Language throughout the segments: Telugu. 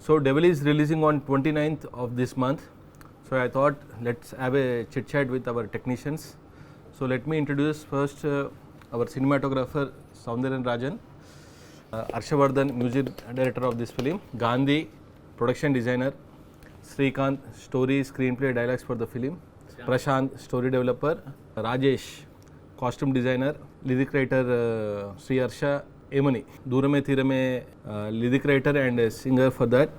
So Devil is releasing on 29th of this month. So I thought let's have a chit chat with our technicians. So let me introduce first our cinematographer Soundaryan Rajan, Harshavardhan, music director of this film, Gandhi, production designer, Srikanth, story, screenplay, dialogues for the film, Prashant, story developer, Rajesh, costume designer, lyric writer Sri Harsha Emani, Durame Thirame, lyric writer and singer for that,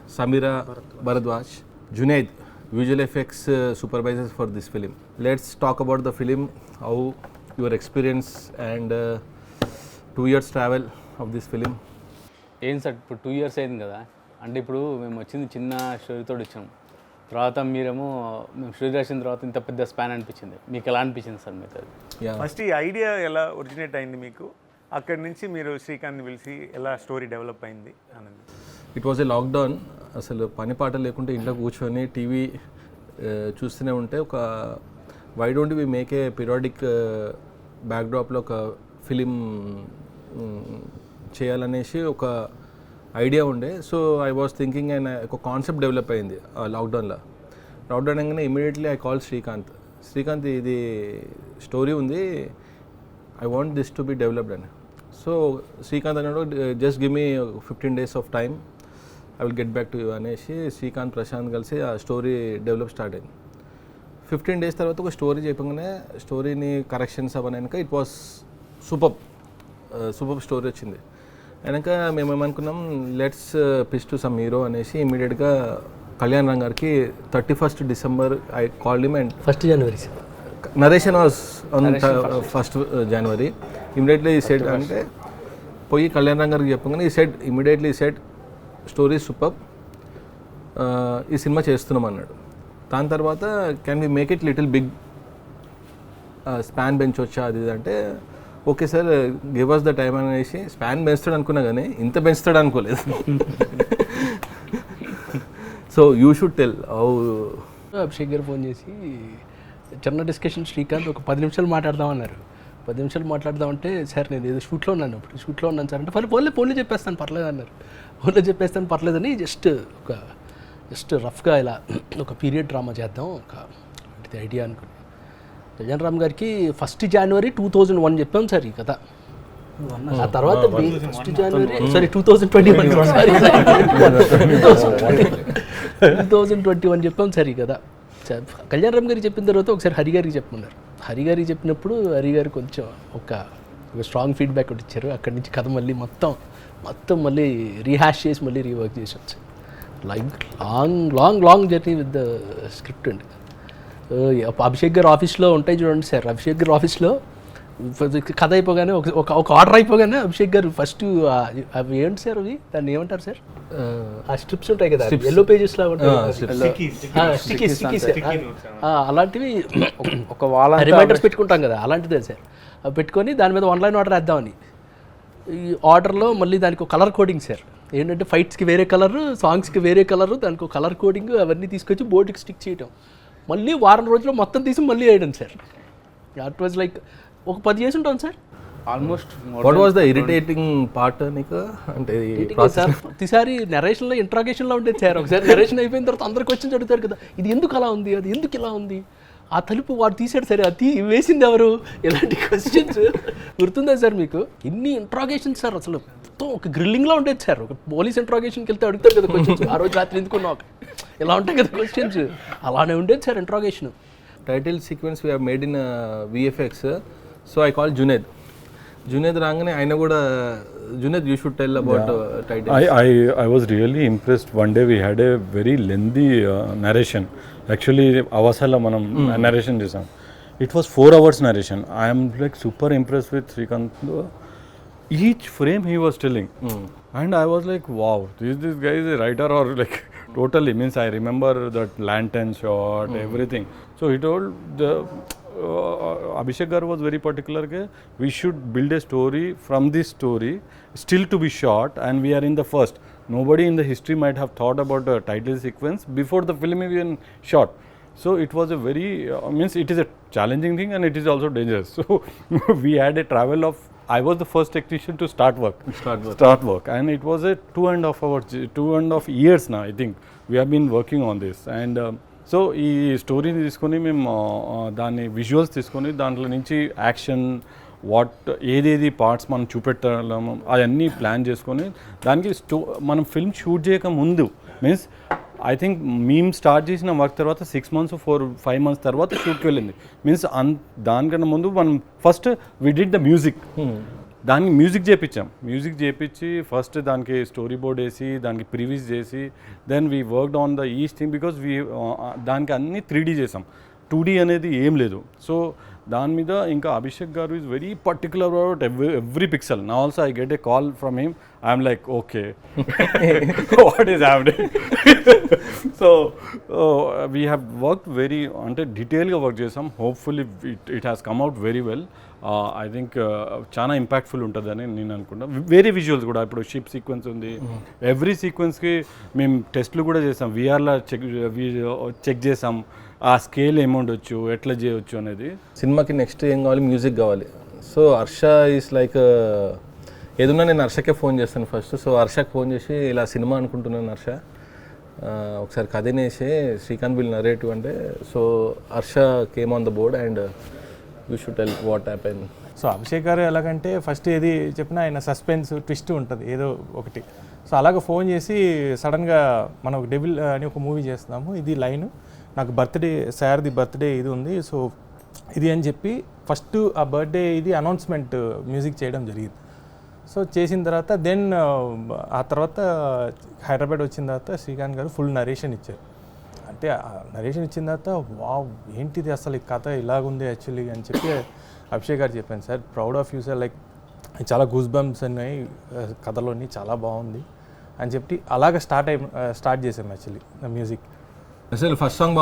Samira Bharadwaj, Junaid, visual effects supervisors for this film. Let's talk about the film, how your experience and 2 years travel of this film. ఏం సార్ ఇప్పుడు 2 years అయింది కదా, అంటే ఇప్పుడు మేము వచ్చింది చిన్న స్టోరీతో వచ్చాం, తర్వాత మీరేమో మేము స్టోరీ రాసిన తర్వాత ఇంత పెద్ద స్పాన్ అనిపించింది. మీకు ఎలా అనిపించింది సార్ మీకు? ఫస్ట్ ఈ ఐడియా ఎలా ఒరిజినేట్ అయింది మీకు, అక్కడి నుంచి మీరు శ్రీకాంత్ని పిలిచి ఎలా స్టోరీ డెవలప్ అయింది అనేది? ఇట్ వాజ్ ఏ లాక్డౌన్, అసలు పని పాట లేకుంటే ఇంట్లో కూర్చొని టీవీ చూస్తూనే ఉంటే ఒక why don't we make a periodic బ్యాక్డ్రాప్లో ఒక ఫిలిం చేయాలనేసి ఒక ఐడియా ఉండే. So I was thinking and ఒక కాన్సెప్ట్ డెవలప్ అయింది లాక్డౌన్లో. లాక్డౌన్ అనగానే ఇమీడియట్లీ ఐ కాల్ శ్రీకాంత్, ఇది స్టోరీ ఉంది, I want this to be developed అని. సో శ్రీకాంత్ అన్నాడు just give me 15 days of time, I will get back to you అనేసి శ్రీకాంత్ ప్రశాంత్ కలిసి ఆ స్టోరీ డెవలప్ స్టార్ట్ అయింది. 15 days తర్వాత ఒక స్టోరీ చెప్పగానే స్టోరీని కరెక్షన్స్ అవనాక ఇట్ వాస్ సూపర్ స్టోరీ వచ్చింది. అయినాక మేము ఏమనుకున్నాం, let's pitch to some hero అనేసి ఇమీడియట్గా కళ్యాణ్ గారికి 31st December I called him and 1st January narration was on 1st January. Immediately ఈ సెట్ అంటే పోయి కళ్యాణ్ గారికి చెప్పగానే ఈ set immediately set story super, ఈ సినిమా చేస్తున్నాం అన్నాడు. దాని తర్వాత can we make it little big, span పెంచొచ్చా అది అంటే okay sir give us the time అనేసి. స్పాన్ పెంచుతాడు అనుకున్నా కానీ ఇంత పెంచుతాడు అనుకోలేదు. So you should tell how. Abhishek గారు ఫోన్ చేసి చిన్న డిస్కషన్, శ్రీకాంత్ ఒక 10 నిమిషాలు మాట్లాడదామన్నారు. 10 నిమిషాలు మాట్లాడదామంటే సార్ నేను ఏదో షూట్లో ఉన్నాను సార్ అంటే ఫోన్లో చెప్పేస్తాను పర్లేదు అన్నారు. ఫోన్లో చెప్పేస్తాను పర్లేదని జస్ట్ రఫ్గా ఇలా ఒక పీరియడ్ డ్రామా చేద్దాం ఒక ఐడియా అనుకుని కళ్యాణ్ గారికి 1st January 2001 చెప్పాం సార్ ఈ కథ. ఆ తర్వాత 1st January 2021 చెప్పాం సార్ ఈ కథ. కళ్యాణ్ గారికి చెప్పిన తర్వాత ఒకసారి హరి గారికి చెప్పమన్నారు. హరి గారికి చెప్పినప్పుడు హరి గారు కొంచెం ఒక స్ట్రాంగ్ ఫీడ్బ్యాక్ ఒకటి ఇచ్చారు. అక్కడి నుంచి కథ మళ్ళీ మొత్తం మళ్ళీ రీహాష్ చేసి మళ్ళీ రీవర్క్ చేసి వచ్చారు. Like long journey with the script అండి. అభిషేక్ గారు ఆఫీస్లో ఉంటాయి చూడండి సార్, అభిషేక్ గారు ఆఫీస్లో కథ అయిపోగానే ఒక ఆర్డర్ అయిపోగానే అభిషేక్ గారు ఫస్ట్ అవి ఏంటి సార్ అవి దాన్ని ఏమంటారు సార్, ఆ స్ట్రిప్స్ ఉంటాయి కదా ఎల్లో పేజెస్ లాగా అలాంటివి ఒక వాల్ రిమైండర్స్ పెట్టుకుంటాం కదా అలాంటిదే సార్. అవి పెట్టుకొని దాని మీద 1 line ఆర్డర్ వేద్దామని. ఈ ఆర్డర్లో మళ్ళీ దానికి ఒక కలర్ కోడింగ్ సార్, ఏంటంటే ఫైట్స్కి వేరే కలరు, సాంగ్స్కి వేరే కలరు, దానికి ఒక కలర్ కోడింగ్ అవన్నీ తీసుకొచ్చి బోర్డుకి స్టిక్ చేయటం, మళ్ళీ వారం రోజుల్లో మొత్తం తీసి మళ్ళీ వేయడం సార్. అట్ వాజ్ లైక్ ఒక 10 years ఉంటాను sir almost. What was the irritating part నీకు అంటే సార్? ప్రతిసారి నెరేషన్లో ఇంట్రాగేషన్లో ఉండేది సార్. ఒకసారి నెరేషన్ అయిపోయిన తర్వాత అందరు క్వశ్చన్స్ అడుగుతారు కదా, ఇది ఎందుకు అలా ఉంది, అది ఎందుకు ఇలా ఉంది, ఆ తలుపు వాడు తీసాడు సరే అది వేసింది ఎవరు, ఇలాంటి క్వశ్చన్స్ గుర్తుందా సార్ మీకు? ఎన్ని ఇంట్రాగేషన్స్ సార్, అసలు మొత్తం ఒక గ్రిల్లింగ్లో ఉండేది సార్. ఒక పోలీస్ ఇంట్రాగేషన్కి వెళ్తే అడుగుతారు కదా క్వశ్చన్స్, ఆ రోజు రాత్రి ఎందుకున్నావు ఇలా ఉంటాయి కదా క్వశ్చన్స్, అలానే ఉండేది sir interrogation. Title sequence we have made in VFX. So I call Junaid రాగానే ఆయన కూడా Junaid you should tell about title. I was really impressed. One day we had a very lengthy narration. Actually అవసల మనం narration చేసాం. It was 4 hours narration. I am like super impressed with Srikanth. Each frame he was telling and I was like wow, this guy is a writer or like totally means I remember that lantern shot everything. So he told the Abhishek Gar was very particular that we should build a story from this story still to be shot and we are in the first. Nobody in the history might have thought about the title sequence before the film even shot. So it was a very means it is a challenging thing and it is also dangerous. So we had a travel of I was the first technician to start work, and it was a 2.5 years now. I think we have been working on this, and so ఈ స్టోరీని తీసుకొని మేము దాన్ని విజువల్స్ తీసుకొని దాంట్లో నుంచి యాక్షన్ ఏదేది పార్ట్స్ మనం చూపెట్టాము అవన్నీ ప్లాన్ చేసుకొని దానికి మనం ఫిల్మ్ షూట్ చేయక ముందు మీన్స్ ఐ థింక్ మేము స్టార్ట్ చేసిన వర్క్ తర్వాత 6 months 4-5 months తర్వాత షూట్కి వెళ్ళింది మీన్స్ దానికన్నా ముందు మనం first we did the music దానికి మ్యూజిక్ చేయించి ఫస్ట్ దానికి స్టోరీ బోర్డ్ వేసి దానికి ప్రివ్యూస్ చేసి then we worked on the each thing because దానికి అన్ని 3D చేసాం 2D అనేది ఏం లేదు సో దాని మీద ఇంకా అభిషేక్ గారు is very particular about every pixel నా also I get a call from him I'm like okay what is happening so we have work very అంటే డీటెయిల్గా వర్క్ చేసాం hopefully it has come out very well I think చాలా ఇంపాక్ట్ఫుల్ ఉంటుందని నేను అనుకుంటా వేరే విజువల్స్ కూడా ఇప్పుడు షిప్ సీక్వెన్స్ ఉంది ఎవ్రీ సీక్వెన్స్కి మేము టెస్ట్లు కూడా చేసాం వీఆర్లో చెక్ చేసాం ఆ స్కేల్ ఏముండొచ్చు ఎట్లా చేయొచ్చు అనేది సినిమాకి నెక్స్ట్ ఏం కావాలి మ్యూజిక్ కావాలి సో హర్ష ఈస్ లైక్ ఏదన్నా నేను హర్షకే ఫోన్ చేస్తాను ఫస్ట్ సో హర్షకి ఫోన్ చేసి ఇలా సినిమా అనుకుంటున్నాను హర్ష ఒకసారి కథనేసి శ్రీకాంత్ విల్ నరేటివ్ అంటే so Harsha came on the board and you should tell what happen so Abhishek గారు ఎలాగంటే ఫస్ట్ ఏది చెప్పినా ఆయన సస్పెన్స్ ట్విస్ట్ ఉంటుంది ఏదో ఒకటి సో అలాగ ఫోన్ చేసి సడన్గా మనం ఒక డెవిల్ అని ఒక మూవీ చేస్తున్నాము ఇది లైన్ నాకు సార్ది బర్త్డే ఇది ఉంది సో ఇది అని చెప్పి ఫస్ట్ ఆ బర్త్డే ఇది అనౌన్స్మెంట్ మ్యూజిక్ చేయడం జరిగింది సో చేసిన తర్వాత దెన్ ఆ తర్వాత హైదరాబాద్ వచ్చిన తర్వాత శ్రీకాంత్ గారు ఫుల్ నరేషన్ ఇచ్చారు అంటే నరేషన్ ఇచ్చిన తర్వాత వావ్ ఏంటిది అసలు ఈ కథ ఇలాగుంది యాక్చువల్లీ అని చెప్పి అభిషేక్ గారు చెప్పాను sir proud of you sir like చాలా గూస్ బంప్స్ ఉన్నాయి కథలోని చాలా బాగుంది అని చెప్పి అలాగ స్టార్ట్ చేసాం యాక్చువల్లీ మ్యూజిక్ అసలు ఫస్ట్ సాంగ్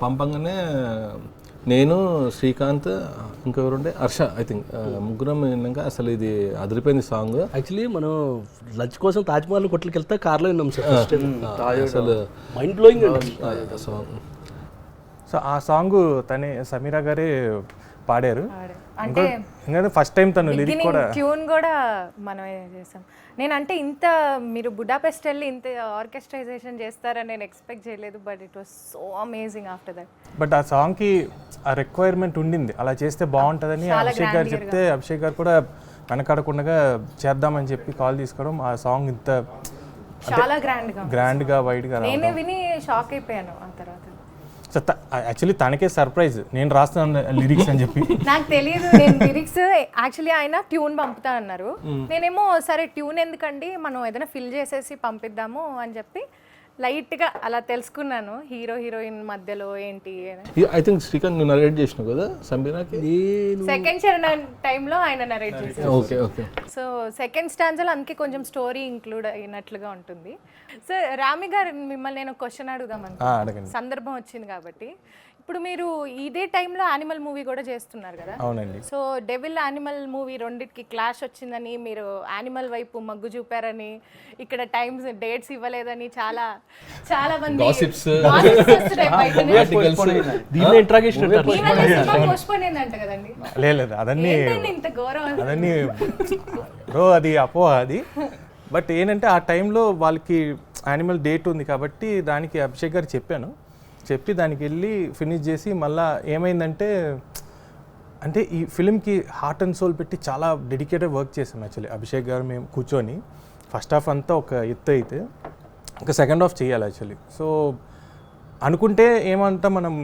పంపంగానే నేను శ్రీకాంత్ ఇంకెవరుండే హర్ష ఐ థింక్ ముగ్గురం విన్నాక అసలు ఇది అదిరిపోయింది సాంగ్ యాక్చువల్లీ మనం లంచ్ కోసం తాజ్మహల్ కొట్లకి వెళ్తే కార్లో విన్నాం సార్ అసలు మైండ్ బ్లోయింగ్ సాంగ్ సో ఆ సాంగ్ సమీరా గారే పాడారు ఎందుకంటే ఫస్ట్ టైం తను లిరిక్ కూడా ట్యూన్ కూడా మనమే చేసాం నేనంటే ఇంత మీరు బుడాపెస్ట్ వెళ్ళి ఇంత ఆర్కెస్ట్రైజేషన్ చేస్తారని నేను ఎక్స్పెక్ట్ చేయలేదు but it was so amazing after that but ఆ సాంగ్కి ఆ రిక్వైర్మెంట్ ఉండింది అలా చేస్తే బాగుంటుందని అభిషేక్ గారు చెప్తే అభిషేక్ గారు కూడా వెనకాడకుండా చేద్దామని చెప్పి కాల్ తీసుకోవడం ఆ సాంగ్ ఇంత చాలా గ్రాండ్గా వైడ్గా నేనే విని షాక్ అయిపోయాను ఆ తర్వాత సో యాక్చువల్లీ తనకే సర్ప్రైజ్ నేను రాస్తాను లిరిక్స్ అని చెప్పి నాకు తెలియదు నేను లిరిక్స్ యాక్చువల్లీ ఆయన ట్యూన్ పంపుతా అన్నారు నేనేమో సరే ట్యూన్ ఎందుకండి మనం ఏదైనా ఫిల్ చేసేసి పంపిద్దాము అని చెప్పి లైట్గా అలా తెలుసుకున్నాను హీరోయిన్ మధ్యలో ఏంటి ఐ థింక్ శ్రీకాంత్ నువ్వు నరేట్ చేసినావు కదా సమీరాకి సెకండ్ చరణం టైంలో ఆయన నరేట్ చేశారు ఓకే సో సెకండ్ స్టాండ్స్లో అందుకే కొంచెం స్టోరీ ఇంక్లూడ్ అయినట్లుగా ఉంటుంది సో రామి గారు మిమ్మల్ని నేను క్వశ్చన్ అడుగుదామని సందర్భం వచ్చింది కాబట్టి ఇప్పుడు మీరు ఇదే టైంలో యానిమల్ మూవీ కూడా చేస్తున్నారు కదా అవునండి సో డెవిల్ యానిమల్ మూవీ రెండింటికి క్లాష్ వచ్చిందని మీరు యానిమల్ వైపు మగ్గు చూపారని ఇక్కడ టైమ్స్ డేట్స్ ఇవ్వలేదని చాలా మంది లేదు అదన్నీ బ్రో అది అపోహ అది బట్ ఏంటంటే ఆ టైంలో వాళ్ళకి యానిమల్ డేట్ ఉంది కాబట్టి దానికి అభిషేక్ గారు చెప్పి దానికి వెళ్ళి ఫినిష్ చేసి మళ్ళీ ఏమైందంటే అంటే ఈ ఫిలింకి హార్ట్ అండ్ సోల్ పెట్టి చాలా డెడికేటెడ్ వర్క్ చేసాం యాక్చువల్లీ అభిషేక్ గారు మేము కూర్చొని ఫస్ట్ హాఫ్ అంతా ఒక ఎత్తు అయితే ఇంకా సెకండ్ హాఫ్ చేయాలి యాక్చువల్లీ సో అనుకుంటే ఏమంటా మనం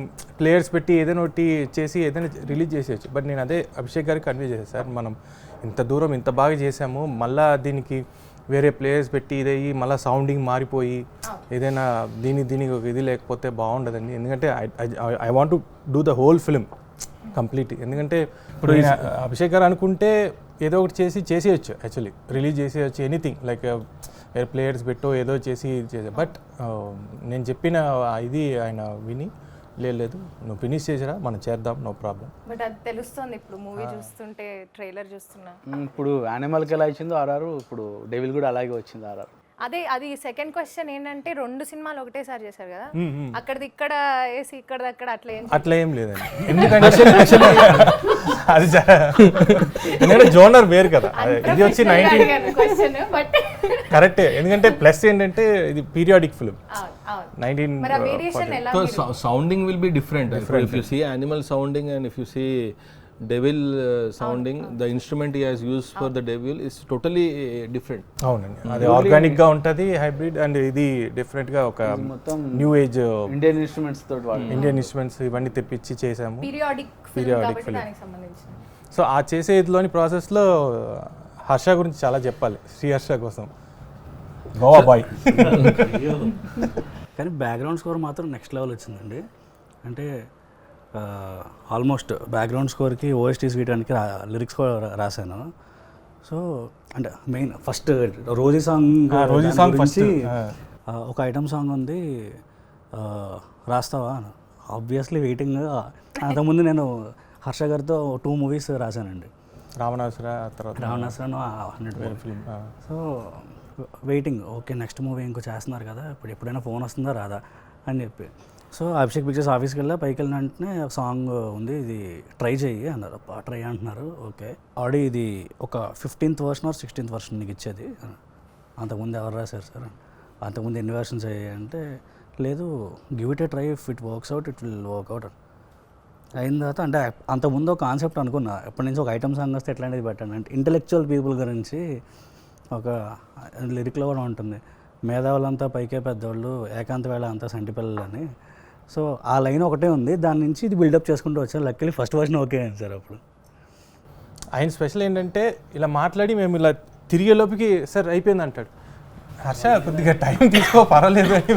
ప్లేయర్స్ పెట్టి ఏదైనా ఒకటి చేసి ఏదైనా రిలీజ్ చేసేయచ్చు బట్ నేను అదే అభిషేక్ గారికి కన్వే చేశాను సార్ మనం ఇంత దూరం ఇంత బాగా చేసాము మళ్ళీ దీనికి వేరే ప్లేయర్స్ పెట్టి ఇదయ్యి మళ్ళీ సౌండింగ్ మారిపోయి ఏదైనా దీనికి ఒక ఇది లేకపోతే బాగుండదండి ఎందుకంటే I want to do the whole film complete ఎందుకంటే ఇప్పుడు అభిషేక్ గారు అనుకుంటే ఏదో ఒకటి చేసేయచ్చు యాక్చువల్లీ రిలీజ్ చేసేయచ్చు ఎనీథింగ్ లైక్ వేరే ప్లేయర్స్ పెట్టో ఏదో చేసి బట్ నేను చెప్పిన ఇది ఆయన విని లేదు నువ్వు ఫినిష్ చేసిరా మనం చేద్దాం నో ప్రాబ్లం బట్ అది తెలుస్తుంది ఇప్పుడు మూవీ చూస్తుంటే ట్రైలర్ చూస్తున్నా ఇప్పుడు యానిమల్కి ఎలా ఇచ్చిందో ఆర్ఆర్ ఇప్పుడు డెవిల్ కూడా అలాగే వచ్చింది ఆర్ఆర్ అది సెకండ్ క్వశ్చన్ ఏంటంటే 2 సినిమాలు ఒకటేసారి చేశారు కదా, అక్కడిది ఇక్కడ వేసి ఇక్కడది అక్కడ అట్లా ఏం లేదండి. ఎందుకంటే అది ఎందుకంటే జోనర్ వేరు కదా, ఇది వచ్చి 19 క్వశ్చన్ బట్ కరెక్టే. ఎందుకంటే ప్లస్ ఏంటంటే ఇది పీరియాడిక్ ఫిల్మ్ 19. మరి ఆ వేరియేషన్ ఎలా So sounding will be different. If you see animal sounding and if you see devil sounding, the instrument he has used for the devil is totally different. అవునండి, అది ఆర్గానిక్ గా ఉంటది, హైబ్రిడ్, అండ్ ఇది డిఫరెంట్ గా ఒక మొత్తం న్యూ ఏజ్ ఇండియన్ ఇన్స్ట్రుమెంట్స్ తోటి వాడు ఇండియన్ ఇన్స్ట్రుమెంట్స్ ఇవన్నీ తెప్పించి చేసాము. పీరియాడిక్ ఫిల్మ్ కాబట్టి దానికి సంబంధించిన. సో ఆ చేసే ఇదిలోని ప్రాసెస్లో హర్ష గురించి చాలా చెప్పాలి, శ్రీ హర్ష కోసం. గోవా బాయ్. కానీ బ్యాక్గ్రౌండ్ స్కోర్ మాత్రం నెక్స్ట్ లెవెల్ వచ్చిందండి. అంటే ఆల్మోస్ట్ బ్యాక్గ్రౌండ్ స్కోర్కి ఓఎస్టీస్ వీయడానికి లిరిక్స్ కూడా రాశాను. సో అంటే మెయిన్ ఫస్ట్ రోజీ సాంగ్ ఫస్ట్ ఒక ఐటమ్ సాంగ్ ఉంది, రాస్తావా? Obviously waiting. అంతకుముందు నేను హర్ష గారితో 2 మూవీస్ రాశానండి, రావణాసుర తర్వాత 100 film. So waiting, okay next movie ఇంకో చేస్తున్నారు కదా, ఇప్పుడు ఎప్పుడైనా ఫోన్ వస్తుందా రాదా అని చెప్పి. సో అభిషేక్ పిక్చర్స్ ఆఫీస్కి వెళ్ళా, పైకి వెళ్ళిన వెంటనే ఒక సాంగ్ ఉంది, ఇది ట్రై చెయ్యి అన్నారు. ట్రై అంటున్నారు, ఓకే. ఆల్రెడీ ఇది ఒక 15th version are 16th version నీకు ఇచ్చేది. అంతకుముందు ఎవరు రాశారు సార్, అంతకుముందు ఎన్ని వర్షన్స్ అయ్యాయి అంటే, లేదు give it A try, if it works out it will work out అయిన తర్వాత. అంటే అంతకుముందు ఒక కాన్సెప్ట్ అనుకున్నా, ఎప్పటి నుంచి ఒక ఐటమ్ సాంగ్ వస్తే ఎట్లాంటిది పెట్టాను అంటే, ఇంటలెక్చువల్ పీపుల్ గురించి ఒక లిరిక్లో కూడా ఉంటుంది, మేధావులంతా పైకే పెద్దవాళ్ళు, ఏకాంత వేళ అంతా సంటి పిల్లలు అని. సో ఆ లైన్ ఒకటే ఉంది, దాని నుంచి ఇది బిల్డప్ చేసుకుంటూ వచ్చాను. లక్కీలీ ఫస్ట్ వర్షన్ ఓకే అయింది సార్. అప్పుడు ఆయన స్పెషల్ ఏంటంటే ఇలా మాట్లాడి మేము ఇలా తిరిగే లోపుకి సార్ అయిపోయింది అంటాడు. హర్ష కొద్దిగా టైం తీసుకో పర్వాలేదు అని.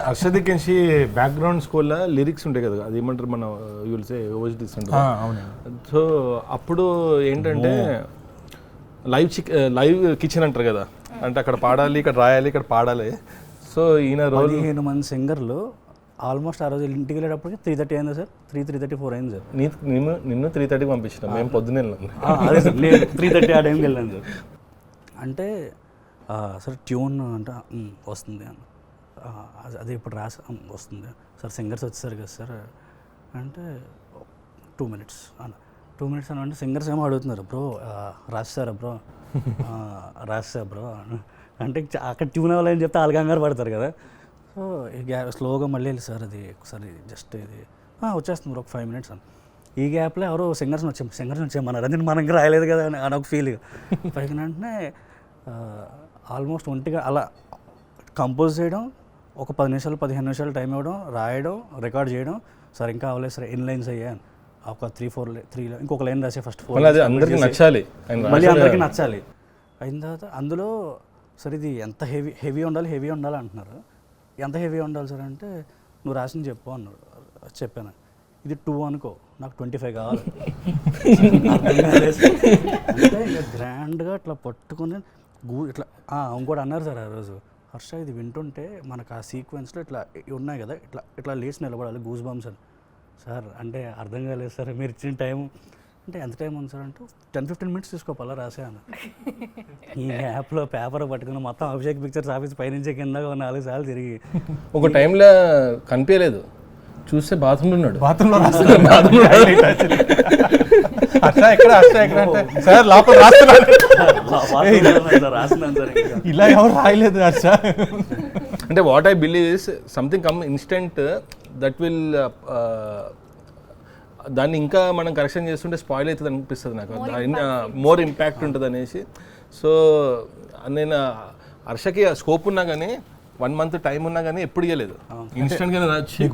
హర్షదికెన్షి బ్యాక్గ్రౌండ్ స్కోర్లో లిరిక్స్ ఉంటాయి కదా, అది ఏమంటారు మన యూల్సే ఓఎస్డీస్ ఉంటాయి. సో అప్పుడు ఏంటంటే లైవ్ కిచెన్ అంటారు కదా, అంటే అక్కడ పాడాలి, ఇక్కడ రాయాలి, ఇక్కడ పాడాలి. సో ఈయన 15 మంది సింగర్లు ఆల్మోస్ట్ ఆ రోజు ఇంటికి వెళ్ళేటప్పటికి 3:30 అయింది సార్, 3:34 అయింది సార్. నిన్ను 3:30కి పంపించిన, మేము పొద్దున్న వెళ్ళాం. అదే సార్, నేను 3:30 ఆ టైంకి వెళ్ళాను సార్. అంటే సార్ ట్యూన్ అంటే వస్తుంది అని, అదే ఇప్పుడు వస్తుంది సార్, సింగర్స్ వచ్చేసారు కదా సార్ అంటే 2 minutes అన్న. 2 minutes అని అంటే సింగర్స్ ఏమో అడుగుతున్నారు, బ్రో రాస్తారా బ్రో, రాస్తా బ్రో అంటే అక్కడ ట్యూన్ అవ్వాలని చెప్తే వాళ్ళు కంగారు పడతారు కదా. సో స్లోగా మళ్ళీ వెళ్ళి సార్ అది ఒకసారి జస్ట్ ఇది వచ్చేస్తుంది బ్రో, ఒక 5 minutes అని. ఈ గ్యాప్లో ఎవరో సింగర్స్ వచ్చామన్నారు, అది మనకి రాయలేదు కదా అని ఒక ఫీల్. పైకి వెంటనే ఆల్మోస్ట్ ఒంటిగా అలా కంపోజ్ చేయడం, ఒక 10 నిమిషాలు 15 నిమిషాలు టైం ఇవ్వడం, రాయడం, రికార్డ్ చేయడం. సార్ ఇంకా అవ్వలేదు సార్, ఎన్ని లైన్స్ అయ్యాను, ఒక 3 ఇంకొక లైన్ రాసే ఫస్ట్ 4 అందరికీ నచ్చాలి, మళ్ళీ అందరికీ నచ్చాలి. అయిన తర్వాత అందులో సార్ ఇది ఎంత హెవీ ఉండాలి అంటున్నారు. ఎంత హెవీ ఉండాలి సార్ అంటే, నువ్వు రాసింది చెప్పు అన్నాడు. చెప్పాను, ఇది 2 అనుకో, నాకు 25 కావాలి. అంటే గ్రాండ్గా ఇట్లా పట్టుకుని ఇట్లా ఇంకోటి అన్నారు సార్ ఆ రోజు, హర్ష ఇది వింటుంటే మనకు ఆ సీక్వెన్స్లో ఇట్లా ఉన్నాయి కదా, ఇట్లా లేచి నిలబడాలి, గూస్ బంప్స్ అని. సార్ అంటే అర్థం కాలేదు సార్, మీరు ఇచ్చిన టైం అంటే ఎంత టైం ఉంది సార్ అంటే 10-15 minutes తీసుకోవాలా రాసాను. ఈ యాప్లో పేపర్ పట్టుకుని మొత్తం అభిషేక్ పిక్చర్స్ ఆఫీస్ పైనుంచి కింద 4 సార్లు తిరిగి ఒక టైంలో కనిపించలేదు, చూస్తే బాత్రూంలో ఉన్నాడు. బాత్రూంలో సార్ లోపల రాస్తున్నాను రాస్తున్నాను సార్. ఇలా ఎవరు రాయలేదు హర్ష. అంటే what I believe is something come instant that will దాన్ని ఇంకా మనం కరెక్షన్ చేస్తుంటే స్పాయిల్ అవుతుంది అనిపిస్తుంది నాకు, మోర్ ఇంపాక్ట్ ఉంటుంది అనేసి. సో నేను హర్షకి స్కోప్ ఉన్నా కానీ 1 month టైం ఉన్నా కానీ ఎప్పుడు ఇవ్వలేదు, ఇన్స్టెంట్గా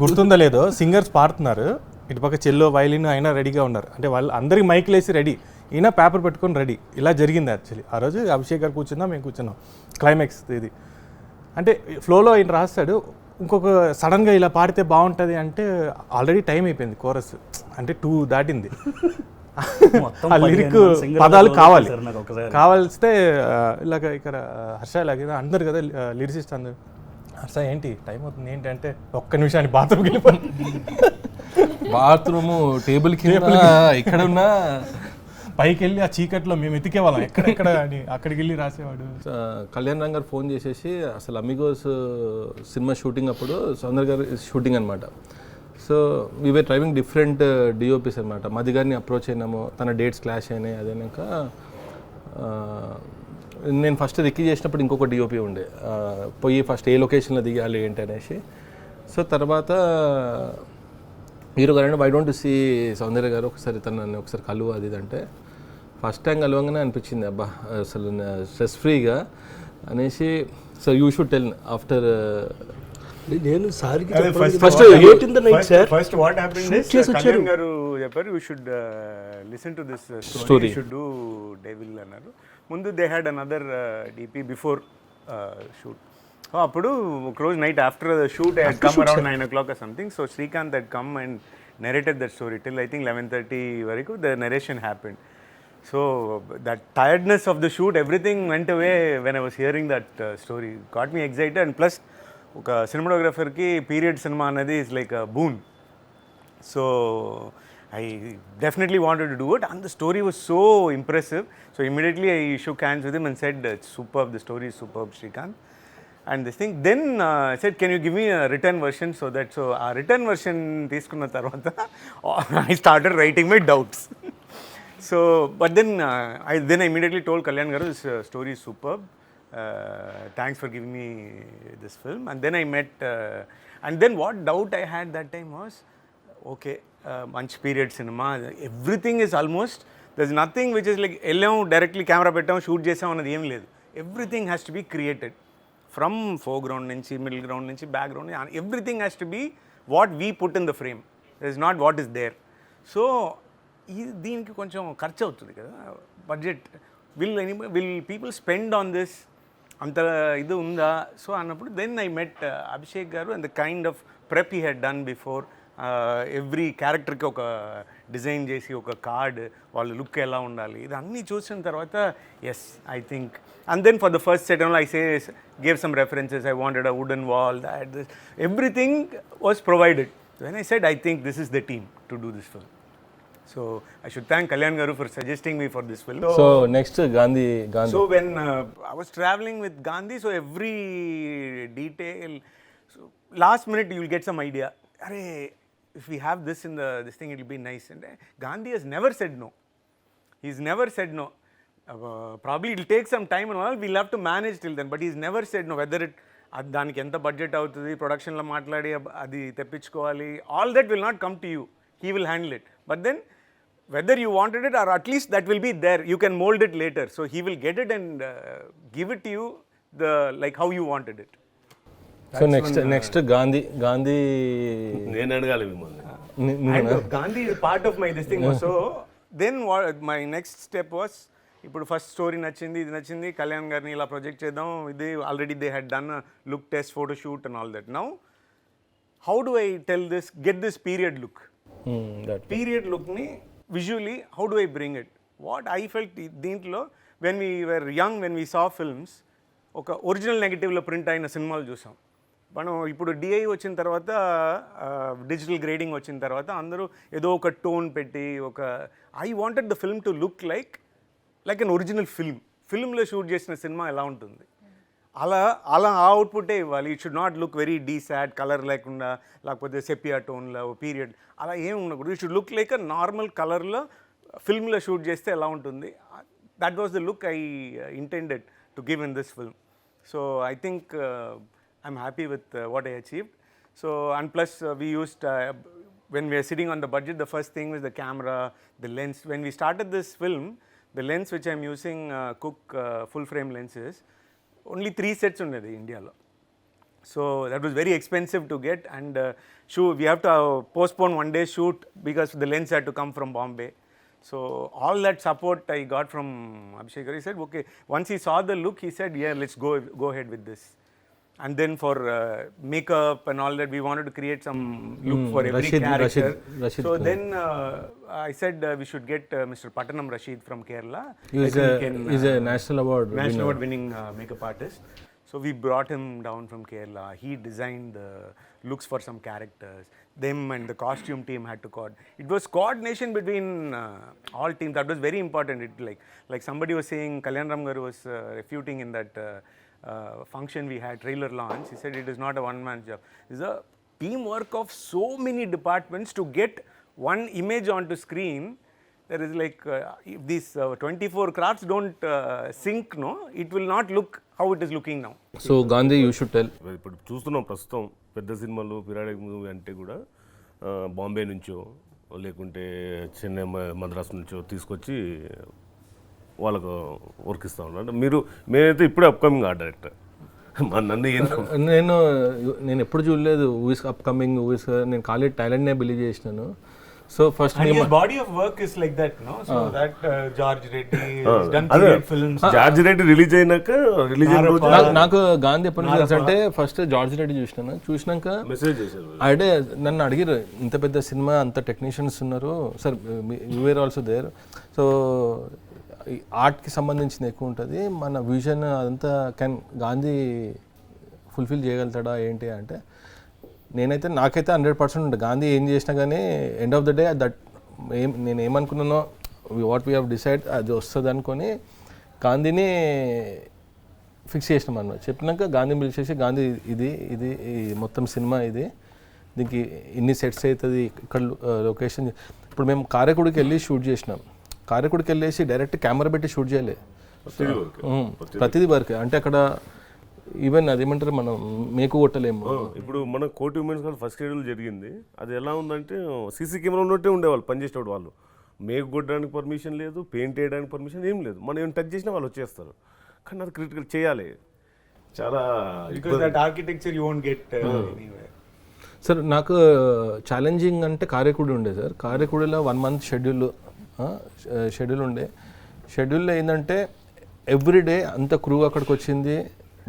గుర్తుందో లేదో సింగర్స్ పాడుతున్నారు, ఇటుపక్క చెల్లో వైలిన్ అయినా రెడీగా ఉన్నారు. అంటే వాళ్ళు అందరికి మైక్లు వేసి రెడీ, ఈయన పేపర్ పెట్టుకొని రెడీ. ఇలా జరిగింది యాక్చువల్లీ. ఆ రోజు అభిషేక్ గారు కూర్చున్నాం, మేము కూర్చున్నాం. క్లైమాక్స్ ఇది అంటే ఫ్లోలో ఈయన రాస్తాడు, ఇంకొక సడన్గా ఇలా పాడితే బాగుంటుంది అంటే ఆల్రెడీ టైం అయిపోయింది, కోరస్ అంటే 2 దాటింది. ఆ లిరిక్ పదాలు కావాల్స్తే ఇలాగ ఇక్కడ హర్ష ఇలాగ అందరు కదా లిరిసిస్ట్ అందరు, హర్ష ఏంటి టైం అవుతుంది ఏంటి అంటే, ఒక్క నిమిషాన్ని బాత్రూమ్కి వెళ్ళిపోయి బాత్రూము టేబుల్ కింద ఇక్కడ ఉన్న పైకి వెళ్ళి ఆ చీకట్లో మేము ఎతికేవాళ్ళం ఎక్కడెక్కడ అని, అక్కడికి వెళ్ళి రాసేవాడు. కళ్యాణ్ రామ్ గారు ఫోన్ చేసేసి అసలు అమిగోస్ సినిమా షూటింగ్ అప్పుడు సౌందర్య గారు షూటింగ్ అనమాట. So we were driving different DOPs అనమాట. మది గారిని అప్రోచ్ అయినాము, తన డేట్స్ క్లాష్ అయినాయి. అదేనాక నేను ఫస్ట్ రిక్కీ చేసినప్పుడు ఇంకొక డిఓపి ఉండే, పోయి ఫస్ట్ ఏ లొకేషన్లో దిగాలి ఏంటి అనేసి. సో తర్వాత హీరో గారు వై డోంట్ సీ సౌందర్య గారు ఒకసారి తనని ఒకసారి కలువు అది అంటే, ఫస్ట్ టైం కలవంగానే అనిపించింది అబ్బా అసలు స్ట్రెస్ ఫ్రీగా అనేసి. So you should tell after. నేను సార్కి first what happened is Kalyan garu చెప్పారు you should listen to this story, should do devil అన్నారు. ముందు they had another DP before shoot. అప్పుడు ఒక రోజు night after the shoot I had come around 9 o'clock or something. So Srikanth had come and narrated that story till I think 11:30 varaku the narration happened. So that tiredness of the shoot, everything went away when I was hearing that story. Got me excited. And plus ఒక సినిమాటోగ్రఫర్కి పీరియడ్ సినిమా అనేది is like a boon. So I definitely wanted to do it, and the story was so impressive. So immediately I shook hands with him and said, "It's superb. The story is superb, Srikanth." And this thing. Then I said, "Can you give me a written version so that our written version తీసుకున్న తర్వాత I started writing my doubts." So, but then I immediately told Kalyan garu, "This story is superb. Thanks for giving me this film." And then I met, and then what doubt I had that time was, okay, manch period cinema, everything is almost, there's nothing which is like ellam directly camera pettam shoot chesam annadi em ledhu. Everything has to be created from foreground nunchi, middle ground nunchi, background, everything has to be what we put in the frame. There's not what is there. So దీనికి కొంచెం ఖర్చు అవుతుంది కదా, budget. Will people spend on this, అంత ఇది ఉందా? సో అన్నప్పుడు దెన్ ఐ మెట్ అభిషేక్ గారు and the kind of prep he had done before. Every క్యారెక్టర్కి ఒక డిజైన్ చేసి ఒక కార్డ్, వాళ్ళ లుక్ ఎలా ఉండాలి, ఇది అన్నీ చూసిన తర్వాత yes I think. And then for the first set I gave some references. I wanted a wooden wall, that this everything was provided. When I said, I think this is the team to do this film. So I should thank Kalyan garu for suggesting me for this film. So next Gandhi. So when I was traveling with Gandhi, so every detail, so last minute you will get some idea. Arey, if we have this in this thing, it will be nice. And Gandhi has never said no. He's never said no. Probably it will take some time and all. We'll have to manage till then. But he's never said no. Whether it దానికి ఎంత బడ్జెట్ అవుతుంది, ప్రొడక్షన్లో మాట్లాడి అది తెప్పించుకోవాలి, all that will not come to you. He will handle it. But then whether you wanted it or at least that will be there, you can mould it later. So he will get it and give it to you like how you wanted it. So next Gandhi నేను అడగాలి మిమ్మల్ని. Gandhi is part of my this thing. So then my next step was, ఇప్పుడు ఫస్ట్ స్టోరీ నచ్చింది, ఇది నచ్చింది, కళ్యాణ్ గారిని ఇలా ప్రొజెక్ట్ చేద్దాం, ఇది already they had done look test, photo shoot and all that. Now how do I tell this, get this period look, period లుక్ని visually how do I bring it? What I felt దీంట్లో, when we were young, when we saw films, ఒక ఒరిజినల్ నెగటివ్లో ప్రింట్ అయిన సినిమాలు చూసాం మనం. ఇప్పుడు డిఐ వచ్చిన తర్వాత, డిజిటల్ గ్రేడింగ్ వచ్చిన తర్వాత అందరూ ఏదో ఒక టోన్ పెట్టి, ఒక I wanted the film to look like an original ఫిల్మ్లో షూట్ చేసిన సినిమా ఎలా ఉంటుంది అలా ఆ అవుట్పుట్టే ఇవ్వాలి. It should not look very desat, colour లేకుండా, లేకపోతే సెపియా టోన్లో పీరియడ్ అలా ఏం ఉండకూడదు. It should look like a normal కలర్లో ఫిల్మ్లో షూట్ చేస్తే ఎలా ఉంటుంది, that was the look I intended to give in this film. So I think I'm happy with what I achieved. So and plus we used when we are sitting on the budget, the first thing was the camera, the lens. When we started this film, the lens which I am using, Cook full frame lenses, only 3 sets unnadi India lo. So that was very expensive to get, and shoot, we have to postpone one day shoot because the lens had to come from Bombay. So all that support I got from Abhishek. He said, okay, once he saw the look, he said, yeah, let's go ahead with this. And then for makeup and all that, we wanted to create some look for every character. Rashid so then I said we should get Mr. Pattanam Rashid from Kerala. He's a national award winning makeup artist. So we brought him down from Kerala. He designed the looks for some characters. Them and the costume team had to it was coordination between all teams. That was very important. It like somebody was saying, Kalyanram garu was refuting in that function we had, trailer launch. He said it is not a one-man job. It's a teamwork of so many departments to get one image onto screen. There is like if these 24 crafts don't sync, no, it will not look how it is looking now. So Gandhi, you should tell. ఇప్పుడు చూస్తున్నాం ప్రస్తుతం పెద్ద సినిమాలు పిరాడిక్ మూవీ అంటే కూడా బాంబే నుంచో లేకుంటే చెన్నై మద్రాసు నుంచో తీసుకొచ్చి వాళ్ళకు వర్క్ ఇస్తూ ఉన్నారు. మేమైతే ఇప్పుడే అప్కమింగ్ ఆర్ట్ డైరెక్టర్ నేను ఎప్పుడు చూడలేదు మూవీస్ అప్కమింగ్ మూవీస్. నేను ఖాళీ టాలెంట్నే బిలీవ్ చేసినాను. So first his body of work is like that, no? So that George Reddy has done period films. George Reddy release అయినాక నాకు గాంధీ ఎప్పుడు తెలుసు అంటే ఫస్ట్ జార్జ్ రెడ్డి చూసినాక మెసేజ్ చేశారు. అంటే నన్ను అడిగారు, ఇంత పెద్ద సినిమా అంత టెక్నీషియన్స్ ఉన్నారు sir, you were also there. So ఆర్ట్కి సంబంధించింది ఎక్కువ ఉంటుంది, మన విజన్ అదంతా గాంధీ ఫుల్ఫిల్ చేయగలుగుతాడా ఏంటి అంటే, నాకైతే 100% ఉంటుంది. గాంధీ ఏం చేసినా కానీ end of the day that నేను ఏమనుకున్నానో వాట్ వీ హ్యావ్ డిసైడ్ అది వస్తుంది అనుకొని గాంధీని ఫిక్స్ చేసినాం అన్నమాట. చెప్పినాక గాంధీని పిలిచేసి, గాంధీ ఇది ఇది మొత్తం సినిమా ఇది, దీనికి ఇన్ని సెట్స్ అవుతుంది, ఇక్కడ లొకేషన్. ఇప్పుడు మేము కారేకుడికి వెళ్ళి షూట్ చేసినాం. కారేకుడికి వెళ్ళేసి డైరెక్ట్ కెమెరా పెట్టి షూట్ చేయలేదు, ప్రతిదీ వర్క్. అంటే అక్కడ ఈవెన్ అదేమంటారు, మనం మేకు కొట్టలేము. ఇప్పుడు మన కోటి ఉమెన్స్ కాల్ ఫస్ట్ షెడ్యూల్ జరిగింది. అది ఎలా ఉందంటే సీసీ కెమెరా ఉన్నట్టే ఉండేవాళ్ళు పనిచేసేవాడు. వాళ్ళు మేకు కొట్టడానికి పర్మిషన్ లేదు, పెయింట్ వేయడానికి పర్మిషన్ ఏం లేదు. మనం ఏం టచ్ చేసినా వాళ్ళు వచ్చేస్తారు. కానీ అది క్రిటికల్ చేయాలి చాలా. Architecture you won't get anywhere. Sir నాకు ఛాలెంజింగ్ అంటే కారేకుడి ఉండే సార్. కారేకుడిలో 1 month షెడ్యూల్ ఉండే. షెడ్యూల్లో ఏంటంటే ఎవ్రీడే అంత క్రూ అక్కడికి వచ్చింది,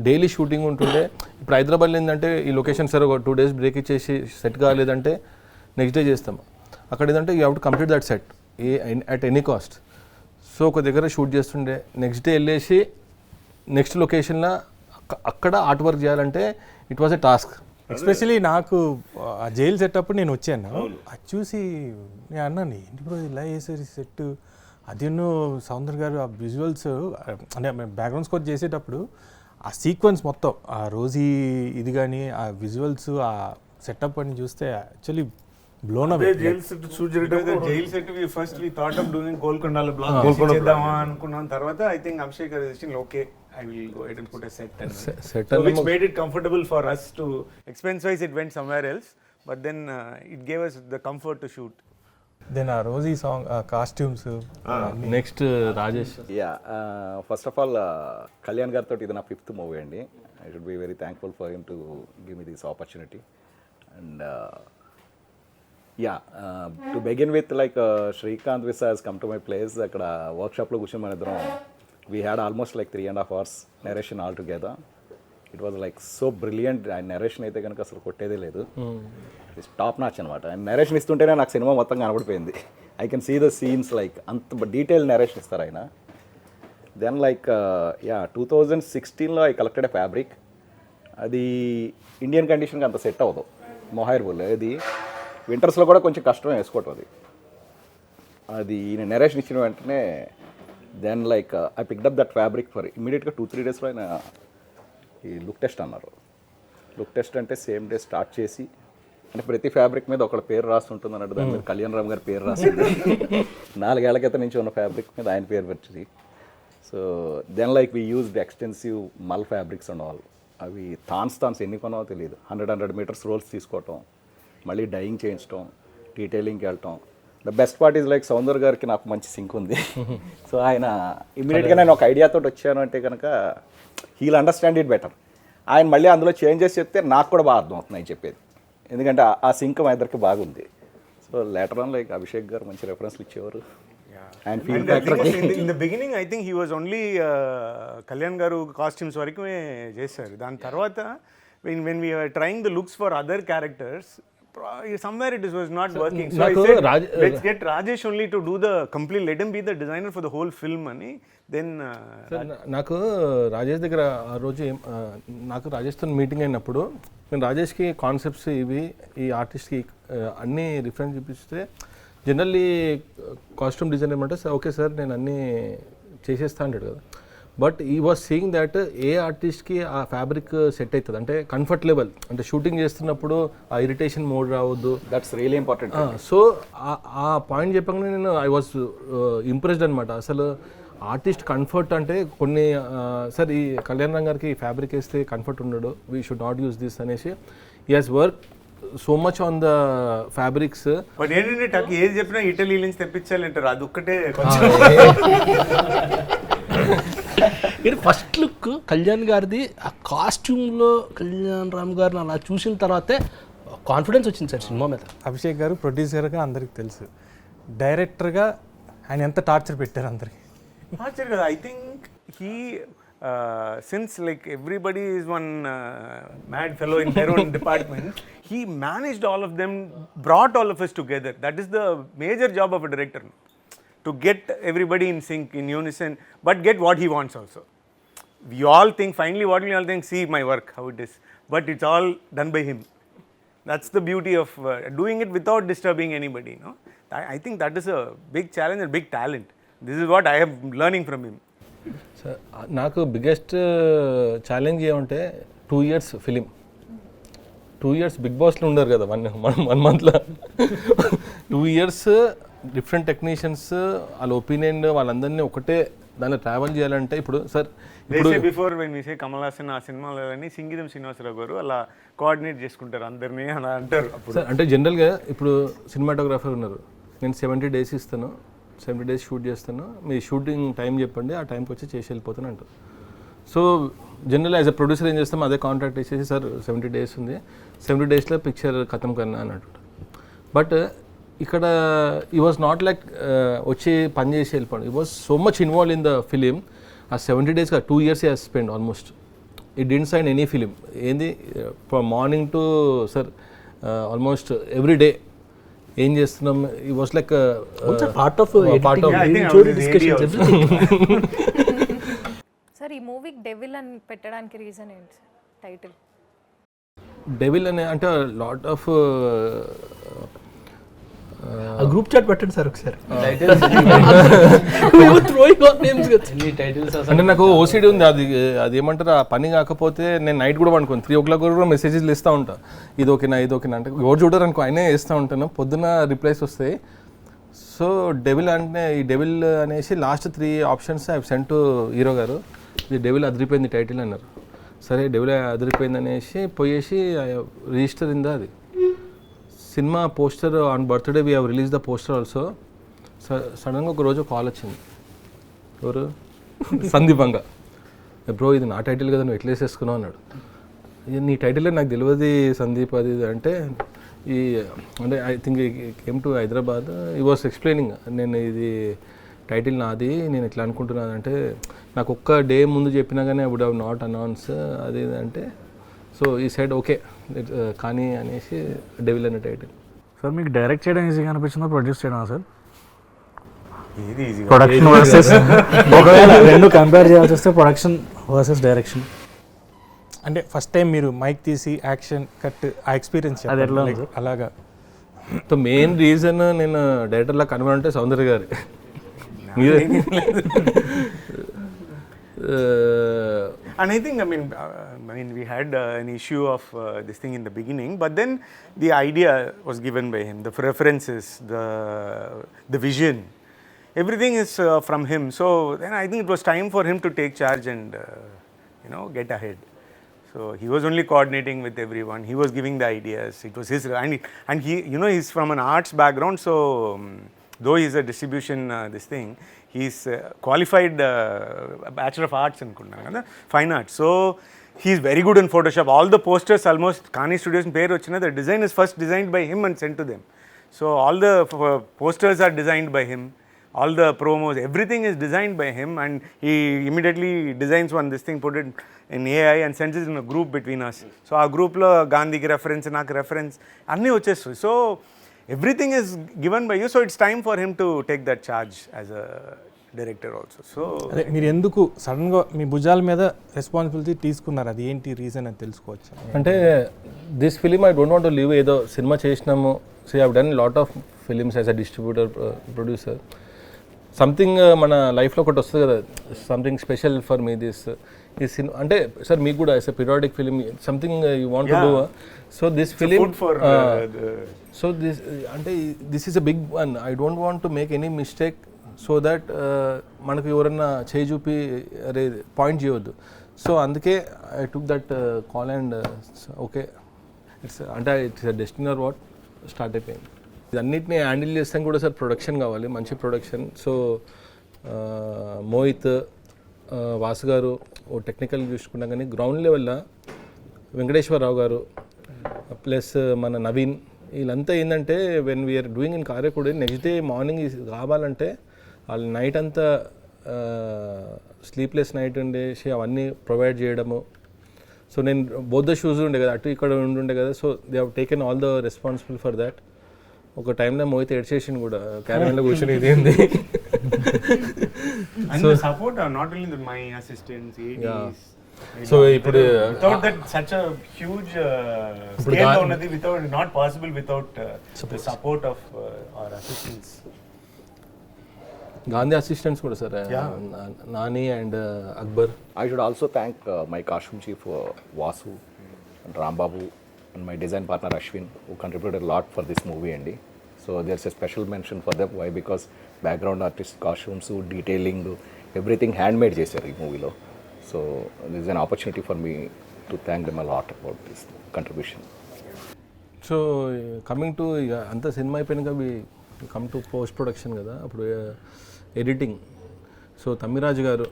డైలీ షూటింగ్ ఉంటుండే. ఇప్పుడు హైదరాబాద్లో ఏంటంటే ఈ లొకేషన్ సార్ ఒక 2 days బ్రేక్ ఇచ్చేసి సెట్ కాలేదంటే నెక్స్ట్ డే చేస్తాం. అక్కడ ఏంటంటే you have to complete that set at any cost. So ఒక దగ్గర షూట్ చేస్తుండే, నెక్స్ట్ డే వెళ్ళేసి నెక్స్ట్ లొకేషన్లో అక్కడ ఆర్ట్ వర్క్ చేయాలంటే it was a task. Especially నాకు ఆ జైలు సెటప్పుడు నేను వచ్చాను, అది చూసి నేను అన్నాను, ఏంటి బ్రో ఇలా వేసారు సెట్. అదేనో సౌందర్ గారు ఆ విజువల్స్ అంటే బ్యాక్గ్రౌండ్ స్కోర్ చేసేటప్పుడు ఆ సీక్వెన్స్ మొత్తం, ఆ రోజీ ఇది కానీ ఆ విజువల్స్ ఆ సెటప్ అని చూస్తే actually blown away. Jail set first we thought of doing గోల్కొండలో బ్లాక్ చేద్దామా అనుకున్నాం. తర్వాత ఐ థింక్ అభిషేక్ గారు suggestion, okay I will go ahead and put a set and so which made it comfortable for us to, expense wise it went somewhere else, but then it gave us the comfort to shoot. Then ఆ Rosie song costumes next Rajesh. First of all Kalyan గారితో ఇది నా 5th మూవీ అండి. I should be very thankful for him to give me this opportunity. And to begin with like Srikanth Vissa has come to my place. అక్కడ వర్క్షాప్లో కూర్చొని మన ఇద్దరం we had almost like 3.5 hours narration all together. It was like so brilliant. ఆయన narration అయితే కనుక అసలు కొట్టేదే లేదు, ఇట్స్ టాప్ నాచ్ అనమాట. ఆయన narration ఇస్తుంటేనే నాకు సినిమా మొత్తం కనబడిపోయింది. I can see the scenes, like అంత డీటెయిల్ narration ఇస్తారు ఆయన. దెన్ లైక్ 2016లో ఐ కలెక్టెడ్ ఎ ఫ్యాబ్రిక్. అది ఇండియన్ కండిషన్కి అంత సెట్ అవ్వదు, మొహైర్ బుల్. అది వింటర్స్లో కూడా కొంచెం కష్టం వేసుకోవటం. అది ఈయన narration ఇచ్చిన వెంటనే then like I picked up that fabric for ఇమీడియట్గా 2-3 daysలో ఆయన ఈ లుక్ టెస్ట్ అన్నారు. లుక్ టెస్ట్ అంటే సేమ్ డే స్టార్ట్ చేసి, అంటే ప్రతి ఫ్యాబ్రిక్ మీద ఒకళ్ళ పేరు రాస్తుంటుంది అన్నట్టు, దాని మీద కళ్యాణ్ రామ్ గారి పేరు రాసింది. 4 ఏళ్ల క్రితం నుంచి ఉన్న ఫ్యాబ్రిక్ మీద ఆయన పేరు వచ్చింది. So then like we used extensive mul fabrics and all. అవి థాన్స్ ఎన్ని కొనవో తెలియదు. 100 meters రోల్స్ తీసుకోవటం, మళ్ళీ డైయింగ్ చేయించడం, డీటెయిలింగ్కి వెళ్ళటం. The best part is like Soundar గారికి నాకు మంచి సింక్ ఉంది. సో ఆయన ఇమీడియట్గా నేను ఒక ఐడియాతో వచ్చాను అంటే కనుక హీల్ అండర్స్టాండ్ ఇట్ బెటర్. ఆయన మళ్ళీ అందులో చేంజెస్ చెప్తే నాకు కూడా బాగా అర్థం అవుతుంది ఆయన చెప్పేది, ఎందుకంటే ఆ సింక్ మా ఇద్దరికి బాగుంది. So later on like Abhishek గారు మంచి రెఫరెన్స్లు ఇచ్చేవారు. And in the beginning I think he was only Kalyan garu costumes varikume chesaru. Dan tarvata when we were trying the looks for other characters, somewhere it was not working. So I నాకు said, Raj- let's get Rajesh only to do the complete, let him be the designer for the whole film అని. Then నాకు రాజేష్ దగ్గర ఆ రోజు నాకు రాజేష్తో మీటింగ్ అయినప్పుడు నేను రాజేష్కి కాన్సెప్ట్స్ ఇవి ఈ ఆర్టిస్ట్కి అన్నీ రిఫరెన్స్ చూపిస్తే జనరల్లీ కాస్ట్యూమ్ డిజైన్ ఏమంటే ఓకే సార్ నేను అన్నీ చేసేస్తా అంటాడు కదా. బట్ ఈ వాజ్ సీయింగ్ దట్ ఏ ఆర్టిస్ట్కి ఆ ఫ్యాబ్రిక్ సెట్ అవుతుంది అంటే కంఫర్ట్ లెవెల్ అంటే షూటింగ్ చేస్తున్నప్పుడు ఆ ఇరిటేషన్ మోడ్ రావద్దు. That's really important. సో ఆ పాయింట్ చెప్పగానే నేను ఐ వాజ్ ఇంప్రెస్డ్ అనమాట. అసలు ఆర్టిస్ట్ కంఫర్ట్ అంటే కొన్ని సార్ ఈ కళ్యాణ్ గారికి ఫ్యాబ్రిక్ వేస్తే కంఫర్ట్ ఉండడు, we should not use this అనేసి ఈ has work so much on the fabrics. But ఏంటంటే టక్ ఏది చెప్పినా ఇటలీ నుంచి తెప్పించాలి అంటారు, అది ఒక్కటే ఫస్ట్ లుక్ కళ్యాణ్ గారిది ఆ కాస్ట్యూమ్లో కళ్యాణ్ రామ్ గారిని అలా చూసిన తర్వాతే కాన్ఫిడెన్స్ వచ్చింది సార్ సినిమా మీద. అభిషేక్ గారు ప్రొడ్యూసర్గా అందరికి తెలుసు, డైరెక్టర్గా ఆయన ఎంత టార్చర్ పెట్టారు అందరికి. టార్చర్ కదా. I think he since like everybody is one mad fellow in their own department, he managed all of them, brought all of us together. That is the major job of a director, to get everybody in sync, in unison, but get what he wants also. We all think, finally what we all think, see my work, how it is, but it's all done by him. That's the beauty of doing it without disturbing anybody, no? I think that is a big challenge and big talent. This is what I am learning from him. Sir నాకు బిగ్గెస్ట్ ఛాలెంజ్ ఏమంటే 2 years ఫిలిం, 2 years బిగ్ బాస్లో ఉండరు కదా, 1 monthలో 2 years డిఫరెంట్ టెక్నీషియన్స్ వాళ్ళ ఒపీనియన్ వాళ్ళందరినీ ఒకటే దాన్ని ట్రావెల్ చేయాలంటే ఇప్పుడు సార్ ఇప్పుడు బిఫోర్ వెన్ వి సే కమల్ హాసన్ ఆ సినిమాలని సింగీతం శ్రీనివాసరావు గారు అలా కోఆర్డినేట్ చేసుకుంటారు అందరినీ అలా అంటారు. సార్ అంటే జనరల్గా ఇప్పుడు సినిమాటోగ్రాఫర్ ఉన్నారు, నేను 70 days ఇస్తాను, 70 days షూట్ చేస్తాను, మీ షూటింగ్ టైం చెప్పండి, ఆ టైంకి వచ్చి చేసి వెళ్ళిపోతాను అంటారు. So general as a producer ఏం చేస్తాం, అదే కాంట్రాక్ట్ ఇచ్చేసి సార్ 70 days ఉంది, 70 daysలో పిక్చర్ ఖతం కన్నా అని అంటారు. బట్ ఇక్కడ ఈ వాజ్ నాట్ లైక్ వచ్చి పని చేసి వెళ్ళిపోండి, he was so much involve in the film. ఆ 70 days 2 years has spend almost. It didn't sign any film. ఏంది from morning to sir almost every day ఏం చేస్తున్నాం, he was like part of discussions everything. Sir ఈ మూవీకి డెవిల్ అని పెట్టడానికి రీజన్ ఏంటి సార్ టైటిల్? డెవిల్ అనే అంటే లాట్ ఆఫ్ గ్రూప్ చాట్ పెట్టండి సార్ ఒకసారి. అంటే నాకు ఓసిడి ఉంది, అది ఏమంటారు ఆ పని కాకపోతే నేను నైట్ కూడా పనుకోను, 3 o'clock కూడా మెసేజెస్ ఇస్తూ ఉంటా, ఇది ఓకేనా ఇది ఓకేనా అంటే ఎవరు చూడరు అనుకో, ఆయనే వేస్తూ ఉంటాను, పొద్దున్న రిప్లైస్ వస్తాయి. సో డెవిల్ అంటే ఈ డెవిల్ అనేసి last 3 options I sent to hero గారు, ఇది డెవిల్ అదిరిపోయింది టైటిల్ అన్నారు. సరే డెవిల్ అదిరిపోయింది అనేసి పోయేసి రిజిస్టర్ ఇందా అది cinema poster on birthday we have release the poster also. సడన్గా ఒక రోజు కాల్ వచ్చింది, ఎవరు సందీపంగా, బ్రో ఇది నా టైటిల్ కదా నువ్వు ఎట్లా వేసేసుకున్నావు అన్నాడు. ఇది నీ టైటిలే నాకు తెలియదు సందీప్ అది అంటే ఈ అంటే I think came to Hyderabad, ఈ వాస్ ఎక్స్ప్లెయినింగ్ నేను ఇది టైటిల్ నాది నేను ఎట్లా అనుకుంటున్నాను అంటే నాకు ఒక్క డే ముందు చెప్పినా కానీ I would have not announce అది అంటే. సో ఈ సైడ్ ఓకే కానీ అనేసి డెవిల్ అనే టైటిల్. సార్ మీకు డైరెక్ట్ చేయడం ఈజీగా అనిపించిందా ప్రొడ్యూస్ చేయడం సార్? ఇది ఈజీ ప్రొడక్షన్ వర్సెస్ ఒకవేళ రెండు కంపేర్ చేయాల్సి వస్తే ప్రొడక్షన్ వర్సెస్ డైరెక్షన్ అంటే ఫస్ట్ టైం మీరు మైక్ తీసి యాక్షన్ కట్ ఆ ఎక్స్పీరియన్స్ అది ఎట్లా ఉంది? అలాగా. సో మెయిన్ రీజన్ నేను డైరెక్టర్లా కనుగొనంటే సౌందర్య గారు. And I think, I mean, we had an issue of this thing in the beginning, but then the idea was given by him, the preferences, the vision, everything is from him. So then I think it was time for him to take charge and get ahead. So he was only coordinating with everyone. He was giving the ideas. It was his, and he, he's from an arts background. So though he's a distribution this thing, he's qualified Bachelor of Arts in Fine Arts. So he's very good in Photoshop. All the posters almost Kani Studios in Peru, the design is first designed by him and sent to them. So all the posters are designed by him. all the promos, everything is designed by him, and he immediately designs this thing, put it in AI and sends it in a group between us. So our group lo Gandhi ki reference, నాకు reference అన్నీ వచ్చేస్తాయి. So everything is given by you, so it's time for him to take that charge as a director also. So అదే మీరు ఎందుకు సడన్గా మీ భుజాల మీద రెస్పాన్సిబిలిటీ తీసుకున్నారు, అది ఏంటి రీజన్ అని తెలుసుకోవచ్చు? అంటే this film I don't want to leave ఏదో సినిమా చేసినాము. So I have done lot of films as a distributor, producer. Something మన లైఫ్లో ఒకటి వస్తుంది కదా, something special for me this ఈ సినిమా. అంటే సార్ మీకు కూడా as a periodic film something you want to do. So this film so this అంటే this is a big one. I don't want to make any mistake so that మనకు ఎవరన్నా చేయి చూపి అరే పాయింట్ చేయవద్దు. సో అందుకే I took that call and okay it's అంటే it's a destiny or what start అయిపోయింది. ఇదన్నిటిని హ్యాండిల్ చేస్తాం కూడా సార్ ప్రొడక్షన్ కావాలి, మంచి ప్రొడక్షన్. సో మోహిత్, వాసు గారు ఓ టెక్నికల్ చూసుకున్నా కానీ గ్రౌండ్ లెవెల్లో వెంకటేశ్వరరావు గారు ప్లస్ మన నవీన్ వీళ్ళంతా ఏంటంటే వెన్ వీఆర్ డూయింగ్ ఇన్ కారేకూడ నెక్స్ట్ డే మార్నింగ్ కావాలంటే వాళ్ళు నైట్ అంతా స్లీప్లెస్ నైట్ ఉండేసి అవన్నీ ప్రొవైడ్ చేయడము. సో నేను బోత్ ద షూస్ ఉండే కదా, అటు ఇక్కడ ఉండే కదా. So they have taken all the responsible for that. ఒక టైంలో మోహిత్ ఎడ్చేషన్ కూడా క్యారవన్లో కూర్చొని ఇది ఏంది. and the support are not only my assistants, ADs. So ఇప్పుడు without that such a huge scale ఉన్నది, without not possible without the support of our assistants. Gandhi assistants కూడా sir, Nani and Akbar. I should also thank my costume chief Vasu and Rambabu and my design partner Ashwin, who contributed a lot for this movie అండి. So there's a special mention for them. Why? Because background artist, costumes, detailing, everything handmade చేశారు ఈ మూవీలో. So this is an opportunity for me to thank them a lot about this contribution. So coming to ఇక అంత సినిమా అయిపోయినాక కమ్ టు పోస్ట్ ప్రొడక్షన్ కదా, అప్పుడు ఎడిటింగ్. సో తమ్మిరాజు గారు,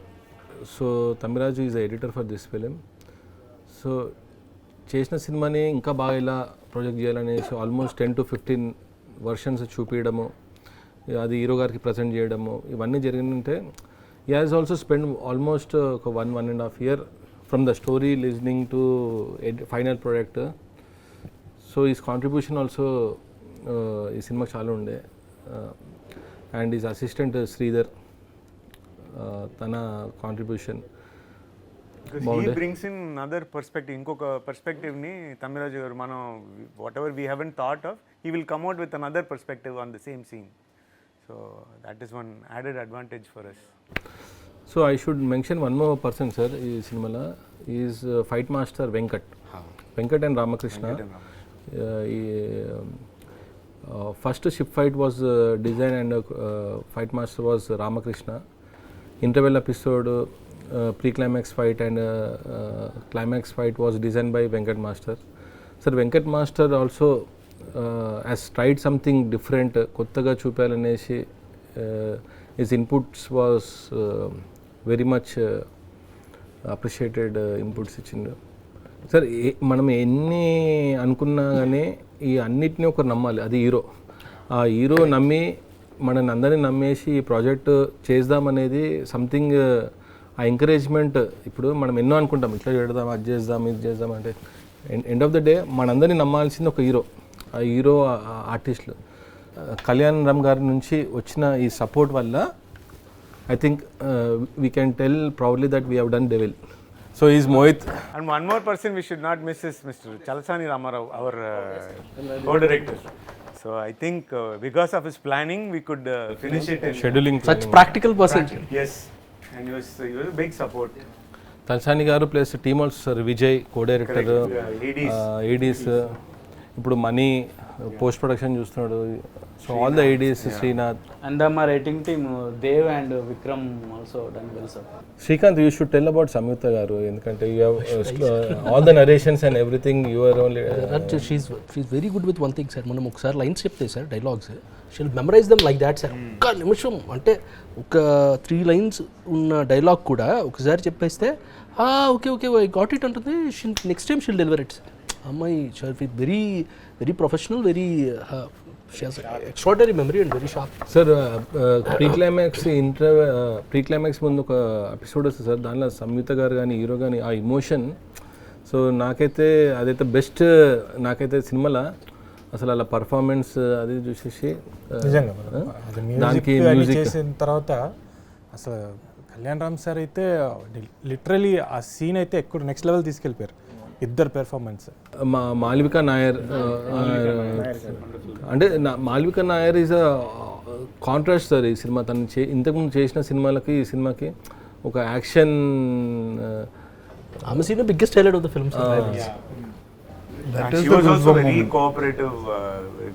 so Tammiraju is editor for this film. So చేసిన సినిమాని ఇంకా బాగా ఇలా ప్రొజెక్ట్ చేయాలనేసి ఆల్మోస్ట్ 10 to 15 వర్షన్స్ చూపించడము, అది హీరో గారికి ప్రజెంట్ చేయడము, ఇవన్నీ జరిగిందంటే he has also spent almost 1.5 years from the story listening to final product. So his contribution also ఈ సినిమాకి చాలా ఉండే. అండ్ his assistant శ్రీధర్, తన contribution because he brings in another perspective, ఇంకొక perspective ని తమ్మిరాజు గారు మనం whatever we haven't thought of, he will come out with another perspective on the same scene. So that is one added advantage for us. So I should mention one more person sir ఈ సినిమాలో, is fight master Venkat and Ramakrishna. First ship fight was design and fight master was Ramakrishna. Interval episode, pre climax fight and climax fight was design by Venkat master. Sir Venkat master also has tried something different, కొత్తగా చూపాలనేసి his inputs was very much appreciated inputs ఇచ్చిండు. సార్ మనం ఎన్ని అనుకున్నా కానీ ఈ అన్నిటినీ ఒకరు నమ్మాలి, అది హీరో. ఆ హీరో నమ్మి మనని అందరినీ నమ్మేసి ఈ ప్రాజెక్ట్ చేద్దామనేది సంథింగ్, ఆ ఎంకరేజ్మెంట్. ఇప్పుడు మనం ఎన్నో అనుకుంటాం, ఇట్లా చేద్దాం, అది చేద్దాం, ఇది చేద్దాం అంటే ఎండ్ ఆఫ్ ద డే మనందరినీ నమ్మాల్సింది ఒక హీరో. ఆ హీరో ఆర్టిస్టులు కళ్యాణరామ్ గారి నుంచి వచ్చిన ఈ సపోర్ట్ వల్ల I think we can tell proudly that we have done devil. So is Mohit. And one more person we should not miss is Mr. Chalasani Ramarao, our co-director. So I think because of his planning we could finish it in scheduling. such practical person. Yes, and he was a big support. Talasani గారు plus team also sir, Vijay co director, ADs, ఇప్పుడు మనీ పోస్ట్ ప్రొడక్షన్ చూస్తున్నాడు. So all the ideas Srinath and మా writing team Dev and Vikram also done well sir. Srikanth, you should tell about Samyuktha గారు, ఎందుకంటే you have all the narrations and everything you are only. She is very good with one thing sir. మనం ఒకసారి లైన్స్ చెప్తే sir dialogues, she'll memorize them like that sir. ఒక్క నిమిషం అంటే ఒక 3 lines ఉన్న డైలాగ్ కూడా ఒకసారి చెప్పేస్తే okay okay I got it అంటుంది. Next time she'll deliver it sir. అమ్మాయి very very professional, very extraordinary memory and very sharp. Sir pre climax ముందు ఒక ఎపిసోడ్ వస్తుంది సార్, దానిలో సంయుక్త గారు కానీ హీరో కానీ ఆ ఇమోషన్, సో నాకైతే అదైతే బెస్ట్. నాకైతే సినిమాలో అసలు అలా పర్ఫార్మెన్స్ అది చూసేసి నిజంగా దానికి మ్యూజిక్ చేసిన తర్వాత అసలు కళ్యాణ్ రామ్ సార్ అయితే లిటరలీ ఆ సీన్ అయితే ఎక్కువ నెక్స్ట్ లెవెల్ తీసుకెళ్ళిపోయారు ఇద్దరు పెర్ఫార్మెన్స్. మాల్వికా నాయర్ అంటే Malvika Nair is a contrast sir ఈ సినిమా. తను ఇంతకుముందు చేసిన సినిమాలకి ఈ సినిమాకి ఒక యాక్షన్. ఆమె scene biggest highlight of the film. She was also very cooperative.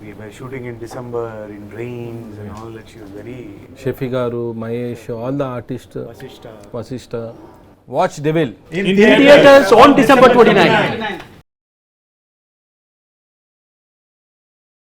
We were shooting in December in rains and all that. She was very. Shafi గారు, Mahesh, all the artist, Vashishta. Watch Devil in theaters on December 29.